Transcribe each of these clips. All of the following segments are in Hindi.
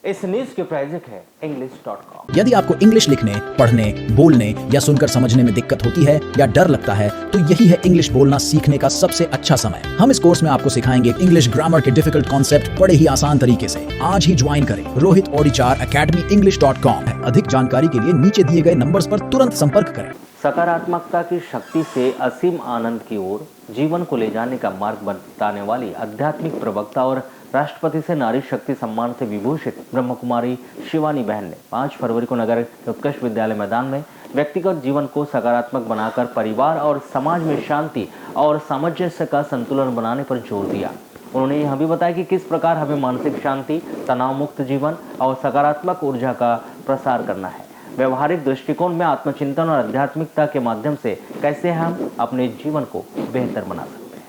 इस न्यूज के प्रायोजक है English.com। यदि आपको इंग्लिश लिखने, पढ़ने, बोलने या सुनकर समझने में दिक्कत होती है या डर लगता है तो यही है इंग्लिश बोलना सीखने का सबसे अच्छा समय। हम इस कोर्स में आपको सिखाएंगे इंग्लिश ग्रामर के डिफिकल्ट कॉन्सेप्ट बड़े ही आसान तरीके से। आज ही ज्वाइन करें रोहित ओडिचार अकेडमी English.com। अधिक जानकारी के लिए नीचे दिए गए नंबर्स पर तुरंत संपर्क करें। सकारात्मकता की शक्ति से असीम आनंद की ओर जीवन को ले जाने का मार्ग बताने वाली आध्यात्मिक प्रवक्ता और राष्ट्रपति से नारी शक्ति सम्मान से विभूषित ब्रह्म कुमारी शिवानी बहन ने 5 फरवरी को नगर के उत्कृष्ट विद्यालय मैदान में व्यक्तिगत जीवन को सकारात्मक बनाकर परिवार और समाज में शांति और सामंजस्य का संतुलन बनाने पर जोर दिया। उन्होंने यह भी बताया कि किस प्रकार हमें मानसिक शांति, तनाव मुक्त जीवन और सकारात्मक ऊर्जा का प्रसार करना है। व्यवहारिक दृष्टिकोण में आत्मचिंतन और आध्यात्मिकता के माध्यम से कैसे हम अपने जीवन को बेहतर बना सकते हैं।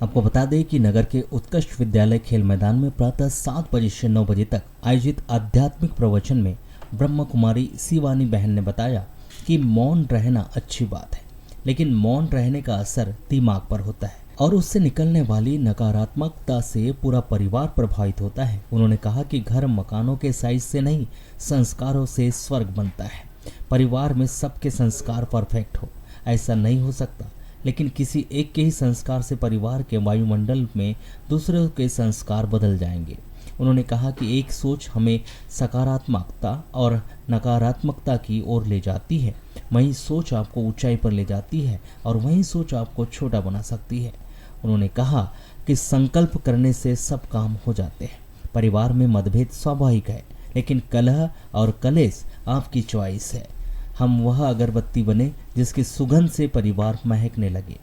आपको बता दें कि नगर के उत्कृष्ट विद्यालय खेल मैदान में प्रातः 7 बजे से 9 बजे तक आयोजित आध्यात्मिक प्रवचन में ब्रह्म कुमारी शिवानी बहन ने बताया कि मौन रहना अच्छी बात है, लेकिन मौन रहने का असर दिमाग पर होता है और उससे निकलने वाली नकारात्मकता से पूरा परिवार प्रभावित होता है। उन्होंने कहा कि घर मकानों के साइज से नहीं, संस्कारों से स्वर्ग बनता है। परिवार में सबके संस्कार परफेक्ट हो ऐसा नहीं हो सकता, लेकिन किसी एक के ही संस्कार से परिवार के वायुमंडल में दूसरों के संस्कार बदल जाएंगे। उन्होंने कहा कि एक सोच हमें सकारात्मकता और नकारात्मकता की ओर ले जाती है, वही सोच आपको ऊंचाई पर ले जाती है और वही सोच आपको छोटा बना सकती है। उन्होंने कहा कि संकल्प करने से सब काम हो जाते हैं। परिवार में मतभेद स्वाभाविक है, लेकिन कलह और कलेश आपकी चॉइस है। हम वह अगरबत्ती बने जिसकी सुगंध से परिवार महकने लगे।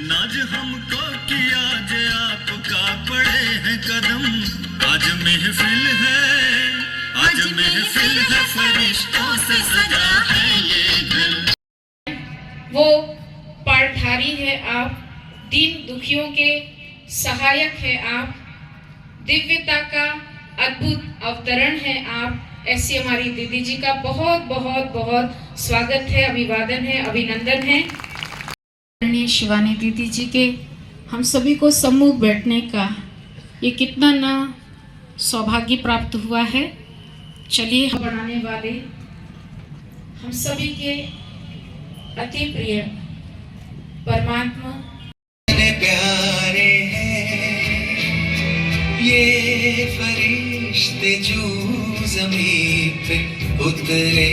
नाज हमको किया जे आपका पड़े हैं कदम, आज महफिल है फरिश्तों से सजा है ये घर। वो पाठधारी है आप, दीन दुखियों के सहायक है आप, दिव्यता का अद्भुत अवतरण है आप। ऐसी हमारी दीदी जी का बहुत बहुत बहुत स्वागत है, अभिवादन है, अभिनंदन है। शिवानी दीदी जी के हम सभी को सम्मुख बैठने का ये कितना ना सौभाग्य प्राप्त हुआ है। चलिए हम बनाने वाले हम सभी के अति प्रिय परमात्मा प्यारे हैं ये फरिश्ते जो ज़मीन पे उतरे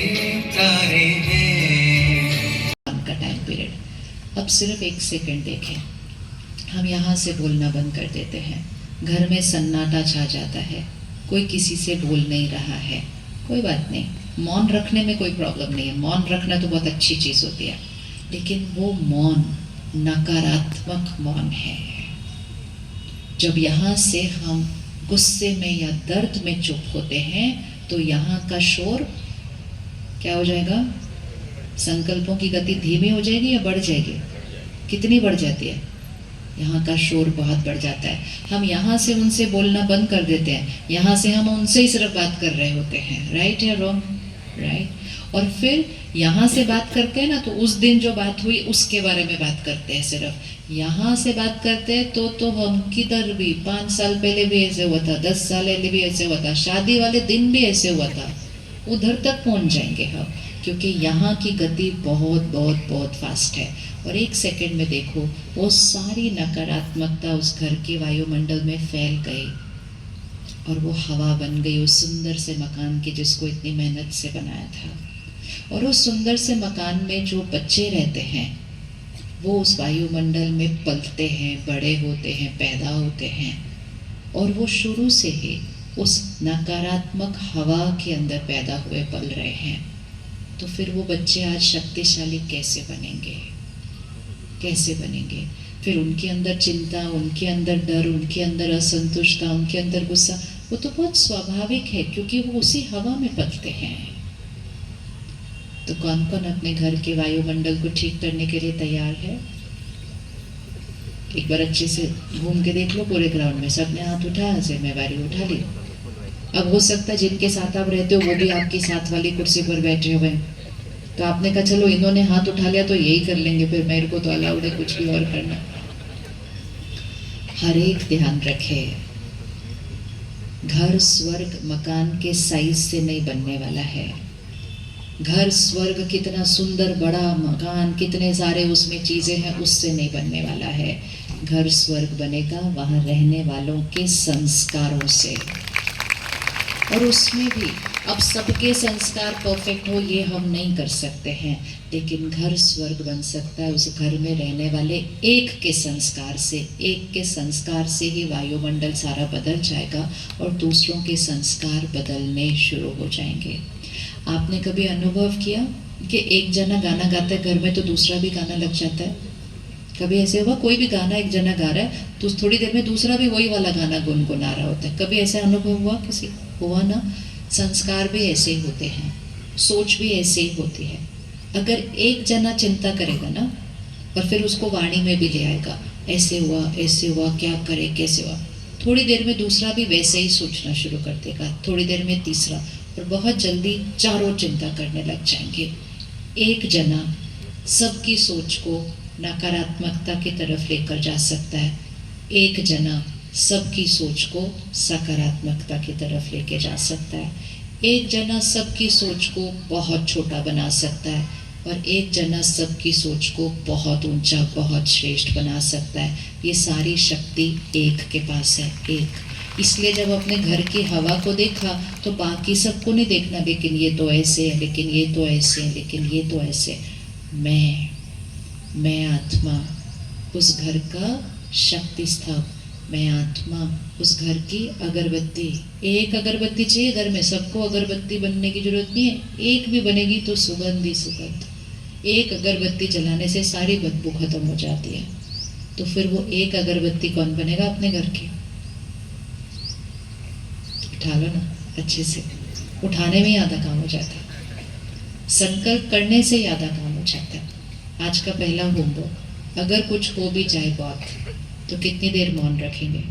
तारे हैं। का टाइम पीरियड अब सिर्फ 1 सेकंड देखें, हम यहाँ से बोलना बंद कर देते हैं, घर में सन्नाटा छा जाता है, कोई किसी से बोल नहीं रहा है। कोई बात नहीं, मौन रखने में कोई प्रॉब्लम नहीं है, मौन रखना तो बहुत अच्छी चीज़ होती है, लेकिन वो मौन नकारात्मक मौन है। जब यहाँ से हम गुस्से में या दर्द में चुप होते हैं तो यहाँ का शोर क्या हो जाएगा? संकल्पों की गति धीमी हो जाएगी या बढ़ जाएगी? कितनी बढ़ जाती है? यहाँ का शोर बहुत बढ़ जाता है। हम यहाँ से उनसे बोलना बंद कर देते हैं, यहाँ से हम उनसे ही सिर्फ बात कर रहे होते हैं। राइट या रॉन्ग? राइट। और फिर यहाँ से बात करते हैं ना, तो उस दिन जो बात हुई उसके बारे में बात करते हैं। सिर्फ यहाँ से बात करते हैं तो हम किधर भी 5 साल पहले भी ऐसे हुआ था, 10 साल पहले भी ऐसे हुआ था, शादी वाले दिन भी ऐसे हुआ था, उधर तक पहुँच जाएंगे हम, क्योंकि यहाँ की गति बहुत बहुत बहुत फास्ट है। और 1 सेकंड में देखो वो सारी नकारात्मकता उस घर के वायुमंडल में फैल गई और वो हवा बन गई उस सुंदर से मकान की जिसको इतनी मेहनत से बनाया था। और उस सुंदर से मकान में जो बच्चे रहते हैं वो उस वायुमंडल में पलते हैं, बड़े होते हैं, पैदा होते हैं, और वो शुरू से ही उस नकारात्मक हवा के अंदर पैदा हुए पल रहे हैं। तो फिर वो बच्चे आज शक्तिशाली कैसे बनेंगे? कैसे बनेंगे? फिर उनके अंदर चिंता, उनके अंदर डर, उनके अंदर असंतुष्टता, उनके अंदर गुस्सा, वो तो बहुत स्वाभाविक है क्योंकि वो उसी हवा में पलते हैं। तो कौन कौन अपने घर के वायुमंडल को ठीक करने के लिए तैयार है? एक बार अच्छे से घूम के देख लो पूरे ग्राउंड में, सबने हाथ उठाया, जिम्मेवारी उठा ली। अब हो सकता है जिनके साथ आप रहते हो वो भी आपकी साथ वाली कुर्सी पर बैठे हुए हैं, तो आपने कहा चलो इन्होंने हाथ उठा लिया तो यही कर लेंगे, फिर मेरे को तो अलाउड है कुछ भी और करना। हर एक ध्यान रखे घर स्वर्ग मकान के साइज से नहीं बनने वाला है। घर स्वर्ग कितना सुंदर बड़ा मकान, कितने सारे उसमें चीज़ें हैं, उससे नहीं बनने वाला है। घर स्वर्ग बनेगा वहाँ रहने वालों के संस्कारों से। और उसमें भी अब सबके संस्कार परफेक्ट हो ये हम नहीं कर सकते हैं, लेकिन घर स्वर्ग बन सकता है उस घर में रहने वाले एक के संस्कार से। एक के संस्कार से ही वायुमंडल सारा बदल जाएगा और दूसरों के संस्कार बदलने शुरू हो जाएंगे। आपने कभी अनुभव किया कि एक जना गाना गाता है घर में तो दूसरा भी गाना लग जाता है? कभी ऐसे हुआ कोई भी गाना एक जना गा रहा है तो थोड़ी देर में दूसरा भी वही वाला गाना गुनगुना रहा होता है? कभी ऐसा अनुभव हुआ किसी? हुआ ना? संस्कार भी ऐसे ही होते हैं, सोच भी ऐसे ही होती है। अगर एक जना चिंता करेगा ना और फिर उसको वाणी में भी ले आएगा, ऐसे हुआ, क्या करे, कैसे हुआ, थोड़ी देर में दूसरा भी वैसे ही सोचना शुरू कर देगा, थोड़ी देर में तीसरा, और बहुत जल्दी चारों चिंता करने लग जाएंगे। एक जना सबकी सोच को नकारात्मकता की तरफ लेकर जा सकता है, एक जना सबकी सोच को सकारात्मकता की तरफ लेके जा सकता है। एक जना सबकी सोच को बहुत छोटा बना सकता है और एक जना सबकी सोच को बहुत ऊंचा, बहुत श्रेष्ठ बना सकता है। ये सारी शक्ति एक के पास है, एक। इसलिए जब अपने घर की हवा को देखा तो बाकी सबको नहीं देखना, लेकिन ये तो ऐसे है, लेकिन ये तो ऐसे है, लेकिन ये तो ऐसे। मैं आत्मा उस घर का शक्ति स्तंभ, मैं आत्मा उस घर की अगरबत्ती। एक अगरबत्ती चाहिए घर में, सबको अगरबत्ती बनने की जरूरत नहीं है, एक भी बनेगी तो सुगंध ही सुगंध। एक अगरबत्ती जलाने से सारी बदबू खत्म हो जाती है। तो फिर वो एक अगरबत्ती कौन बनेगा अपने घर की? उठा लो ना अच्छे से, उठाने में ही आधा काम हो जाता है, संकल्प करने से ही आधा काम हो जाता है। आज का पहला होमवर्क, अगर कुछ हो भी जाए बहुत तो कितनी देर मौन रखेंगे?